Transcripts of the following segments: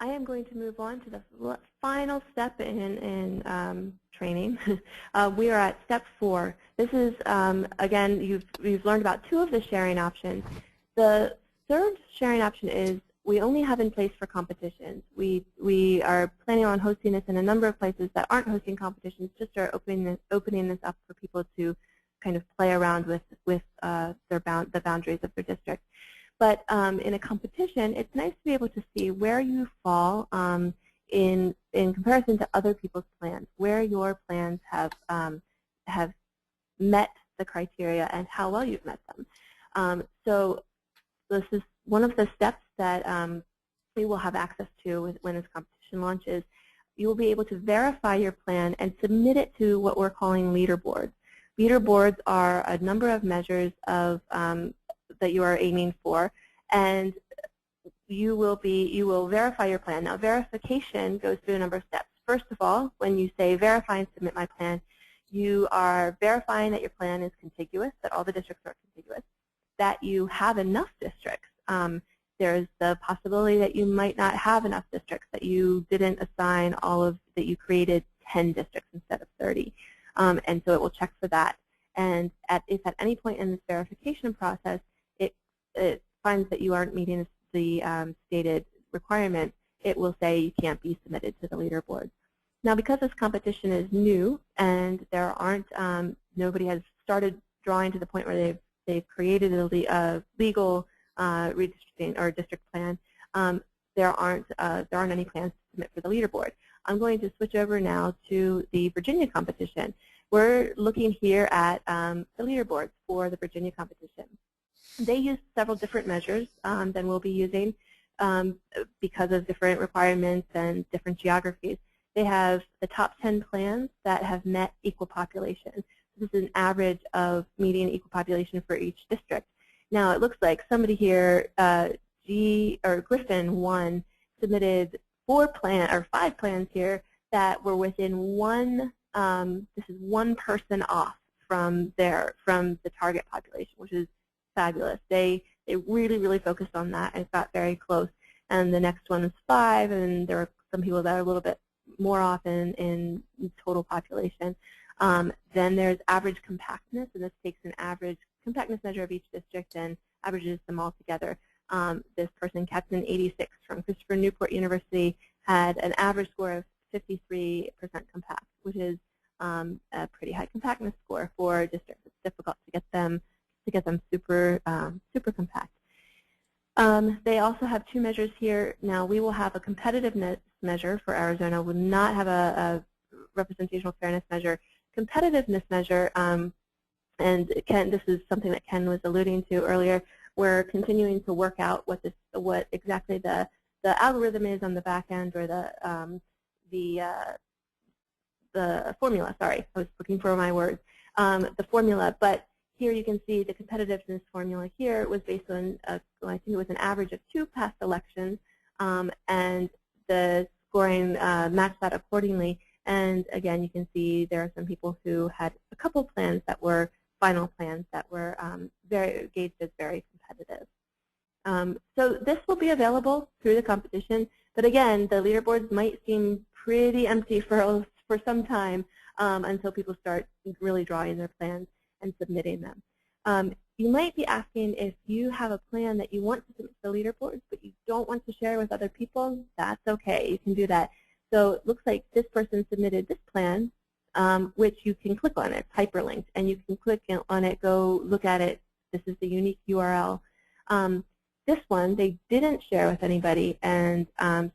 I am going to move on to the final step in training. We are at step 4. This is, again, you've learned about 2 of the sharing options. The third sharing option is we only have in place for competitions. We are planning on hosting this in a number of places that aren't hosting competitions, just are opening this up for people to kind of play around with the boundaries of their district. But in a competition, it's nice to be able to see where you fall in comparison to other people's plans, where your plans have met the criteria and how well you've met them. So this is one of the steps that we will have access to when this competition launches. You will be able to verify your plan and submit it to what we're calling leaderboards. Leaderboards are a number of measures of that you are aiming for, and you will verify your plan. Now, verification goes through a number of steps. First of all, when you say verify and submit my plan, you are verifying that your plan is contiguous, that all the districts are contiguous, that you have enough districts. There's the possibility that you might not have enough districts, that you didn't assign that you created 10 districts instead of 30. And so it will check for that. And if at any point in this verification process it finds that you aren't meeting the stated requirement, it will say you can't be submitted to the leaderboard. Now, because this competition is new and there aren't, nobody has started drawing to the point where they've created a legal redistricting or district plan, there aren't any plans to submit for the leaderboard. I'm going to switch over now to the Virginia competition. We're looking here at the leaderboards for the Virginia competition. They use several different measures than we'll be using because of different requirements and different geographies. They have the top 10 plans that have met equal population. This is an average of median equal population for each district. Now, it looks like somebody here, Griffin 1, submitted 5 plans here that were within one. This is one person off from the target population, which is fabulous. They really, really focused on that, and it got very close. And the next one is 5, and there are some people that are a little bit more off in total population. Then there's average compactness, and this takes an average compactness measure of each district and averages them all together. This person, Captain 86 from Christopher Newport University, had an average score of 53% compact, which is a pretty high compactness score for districts. It's difficult to get them super compact. They also have 2 measures here. Now, we will have a competitiveness measure for Arizona. We will not have a representational fairness measure. Competitiveness measure, and this is something that Ken was alluding to earlier. We're continuing to work out what exactly the algorithm is on the back end, or the formula. Sorry, I was looking for my words. The formula, but here you can see the competitiveness formula here was based on, I think it was an average of 2 past elections, and the scoring matched that accordingly. And again, you can see there are some people who had a couple plans that were final plans that were gauged as very competitive. So this will be available through the competition, but again, the leaderboards might seem pretty empty for some time until people start really drawing their plans and submitting them. You might be asking if you have a plan that you want to submit to the leaderboards, but you don't want to share with other people. That's okay. You can do that. So it looks like this person submitted this plan, which you can click on. It's hyperlinked, and you can click on it, go look at it. This is the unique URL. This one they didn't share with anybody, and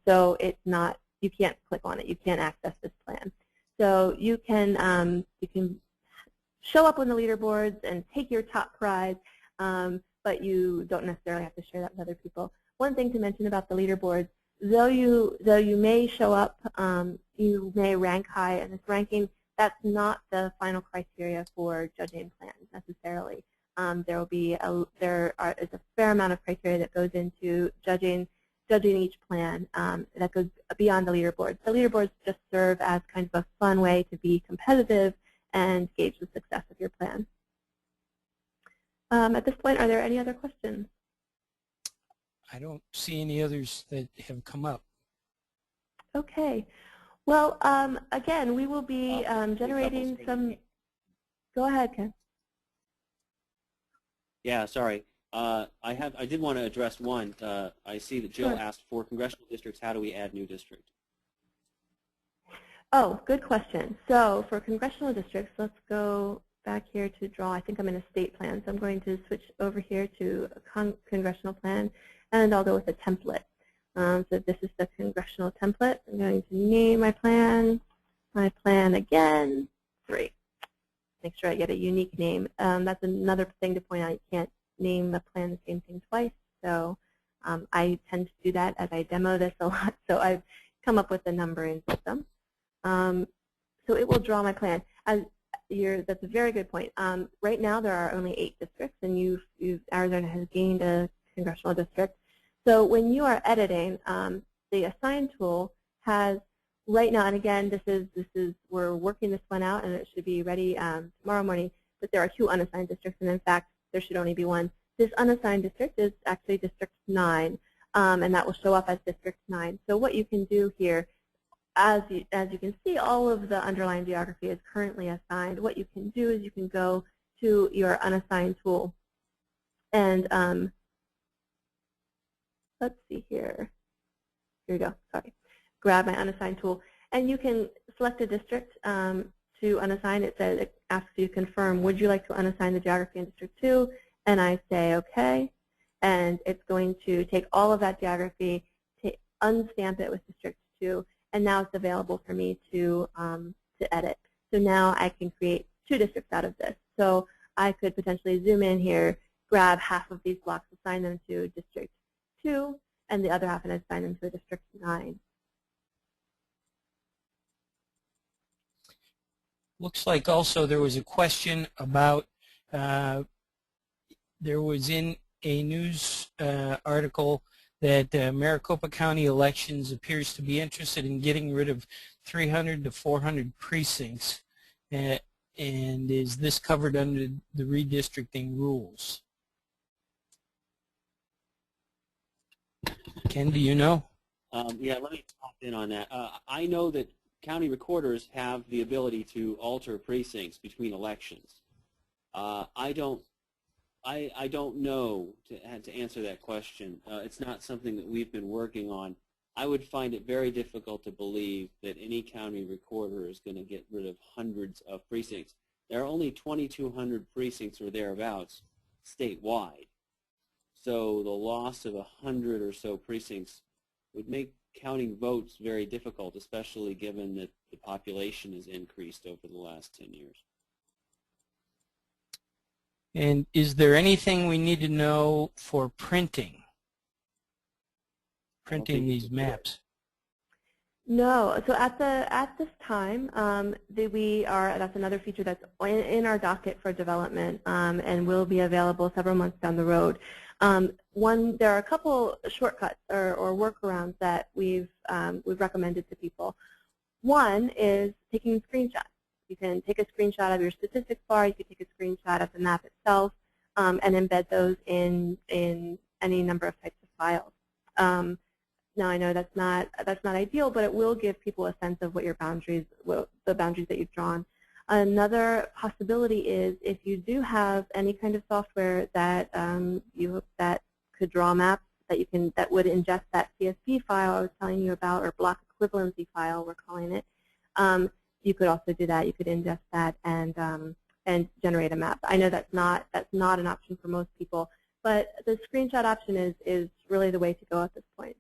so it's not. You can't click on it. You can't access this plan. So you can show up on the leaderboards and take your top prize, but you don't necessarily have to share that with other people. One thing to mention about the leaderboards, though you may show up, you may rank high in this ranking, that's not the final criteria for judging plans necessarily. There is a fair amount of criteria that goes into judging each plan that goes beyond the leaderboards. The leaderboards just serve as kind of a fun way to be competitive and gauge the success of your plan. At this point, are there any other questions? I don't see any others that have come up. Okay. Well, again, we will be generating some. Go ahead, Ken. Yeah, sorry. I did want to address one. I see that Jill asked, for congressional districts, how do we add new districts? Oh, good question. So for congressional districts, let's go back here to draw. I think I'm in a state plan, so I'm going to switch over here to a congressional plan, and I'll go with a template. So this is the congressional template. I'm going to name my plan again, 3. Make sure I get a unique name. That's another thing to point out. You can't name the plan the same thing twice. So I tend to do that as I demo this a lot. So I've come up with a numbering system. So it will draw my plan. That's a very good point. Right now there are only 8 districts, and Arizona has gained a congressional district. So when you are editing, the Assign tool has right now, and again, we're working this one out, and it should be ready tomorrow morning. But there are 2 unassigned districts, and in fact, there should only be 1. This unassigned district is actually District 9, and that will show up as District 9. So what you can do here, as you can see, all of the underlying geography is currently assigned. What you can do is you can go to your unassigned tool, and let's see here. Here we go. Sorry. Grab my unassigned tool, and you can select a district to unassign. It asks you to confirm, would you like to unassign the geography in District 2? And I say OK, and it's going to take all of that geography, unstamp it with District 2, and now it's available for me to edit. So now I can create 2 districts out of this. So I could potentially zoom in here, grab half of these blocks, assign them to District 2, and the other half and assign them to District 9. Looks like also there was a question about, there was in a news article that Maricopa County Elections appears to be interested in getting rid of 300 to 400 precincts. And is this covered under the redistricting rules? Ken, do you know? Yeah, let me pop in on that. I know that county recorders have the ability to alter precincts between elections. I don't know to answer that question. It's not something that we've been working on. I would find it very difficult to believe that any county recorder is going to get rid of hundreds of precincts. There are only 2,200 precincts or thereabouts statewide. So the loss of 100 or so precincts would make counting votes very difficult, especially given that the population has increased over the last 10 years. And is there anything we need to know for printing these maps? No. So at this time, that's another feature that's in our docket for development, and will be available several months down the road. There are a couple shortcuts or workarounds that we've recommended to people. One is taking screenshots. You can take a screenshot of your statistics bar. You can take a screenshot of the map itself, and embed those in any number of types of files. Now I know that's not ideal, but it will give people a sense of what your boundaries, the boundaries that you've drawn. Another possibility is if you do have any kind of software that that could draw maps that would ingest that CSV file I was telling you about, or block equivalency file we're calling it. You could also do that. You could ingest that and generate a map. I know that's not an option for most people, but the screenshot option is really the way to go at this point.